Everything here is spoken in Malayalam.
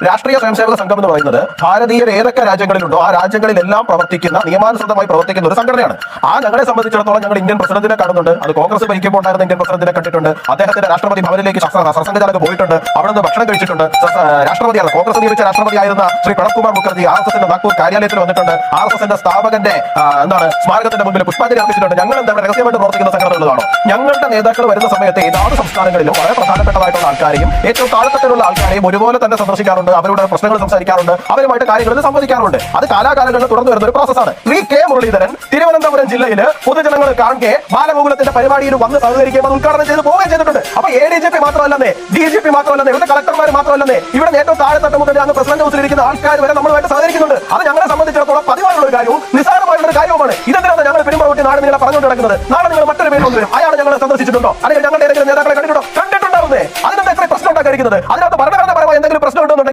രാഷ്ട്രീയ സ്വയംസേവക സംഘം എന്ന് പറയുന്നത് ഭാരതീയർ ഏതൊക്കെ രാജ്യങ്ങളിലുണ്ടോ ആ രാജ്യങ്ങളിലെല്ലാം പ്രവർത്തിക്കുന്ന നിയമാനുസൃതമായി പ്രവർത്തിക്കുന്ന ഒരു സംഘടനയാണ്. ആ ഞങ്ങളെ സംബന്ധിച്ചിടത്തോളം ഞങ്ങൾ ഇന്ത്യൻ പ്രസിഡന്റിനെ കാണുന്നുണ്ട്. അത് കോൺഗ്രസ് ഭരിക്കുമ്പോൾ ഉണ്ടായിരുന്ന ഇന്ത്യൻ പ്രസിഡന്റിനെ കണ്ടിട്ടുണ്ട്. അദ്ദേഹത്തിന്റെ രാഷ്ട്രപതി ഭവനിലേക്ക് സർസംഘചാലക് പോയിട്ടുണ്ട്. അവിടെ നിന്ന് ഭക്ഷണം കഴിച്ചിട്ടുണ്ട്. രാഷ്ട്രപതിയാണ് കോൺഗ്രസ് നിയമിച്ച രാഷ്ട്രപതിയായിരുന്ന ശ്രീ പ്രണബ് കുമാർ മുഖർജി RSSന്റെ നാഗ്പൂർ കാര്യാലയത്തിൽ വന്നിട്ടുണ്ട്. RSSന്റെ സ്ഥാപകന്റെ സ്മാരകത്തിന്റെ മുമ്പിൽ പുഷ്പാഞ്ജലി അർപ്പിച്ചിട്ടുണ്ട്. ഞങ്ങൾ എന്താ രഹസ്യമായിട്ട് പ്രവർത്തിക്കുന്ന സംഘടനകളാണോ? ഞങ്ങളുടെ നേതാക്കൾ വരുന്ന സമയത്ത് ഏതാണ്ട് സംസ്ഥാനങ്ങളിലും വളരെ പ്രധാനപ്പെട്ടതായിട്ടുള്ള ആൾക്കാരെയും ഏറ്റവും താഴെത്തട്ടിലുള്ള ആൾക്കാരെയും ഒരുപോലെ തന്നെ സന്ദർശിക്കാറുണ്ട്. അവരുടെ പ്രശ്നങ്ങൾ സംസാരിക്കാറുണ്ട്. അവരുമായിട്ട് കാര്യങ്ങളിൽ സംവദിക്കാറുണ്ട്. അത് കാലാകാലങ്ങളിൽ തുടർന്ന് വരുന്ന ഒരു പ്രോസസ്സാണ്. ശ്രീ കെ മുരളീധരൻ തിരുവനന്തപുരം ജില്ലയിൽ പൊതുജനങ്ങൾ കാണെ ബാലഗോകുലത്തിന്റെ പരിപാടിയിൽ വന്ന് സഹകരിക്കുകയും അത് ഉദ്ഘാടനം ചെയ്ത് പോവുകയും ചെയ്തിട്ടുണ്ട്. അപ്പൊ ADGP മാത്രമല്ലെന്നേ, DGP മാത്രമല്ലെന്നേ, ഇവിടുത്തെ കളക്ടർമാർ മാത്രമല്ലെന്നേ, ഇവിടെ ഏറ്റവും താഴെത്തട്ട് മുതൽ അങ്ങ് പ്രസിഡന്റ് ഹൗസിലിരിക്കുന്ന ആൾക്കാർ വരെ നമ്മളുമായിട്ട് സഹകരിക്കുന്നുണ്ട്. അത് ഞങ്ങളെ സംബന്ധിച്ചിടത്തോളം പതിവായുള്ള ഒരു കാര്യവും നിസ്സാരമായുള്ള ഒരു കാര്യവുമാണ്. ഇതെന്തിനാണ് ഞങ്ങൾ പെരുമ്പറവട്ടി നാട് നിങ്ങളെ പറഞ്ഞുകൊണ്ട് നടക്കുന്നത്? നാളെ നിങ്ങൾ മറ്റൊരു പേര് കൊണ്ടുവരും. അയാൾ ഞങ്ങളെ സന്ദർശിച്ചിട്ടുണ്ടോ? അല്ലെങ്കിൽ ഞങ്ങളുടെ ഏതെങ്കിലും നേതാക്കളെ കണ്ടിട്ടുണ്ടോ? കണ്ടിട്ടുണ്ടാവുന്നേ. അതിനെന്താ എത്ര പ്രശ്നം ഉണ്ടാക്കിയിരിക്കുന്നത്?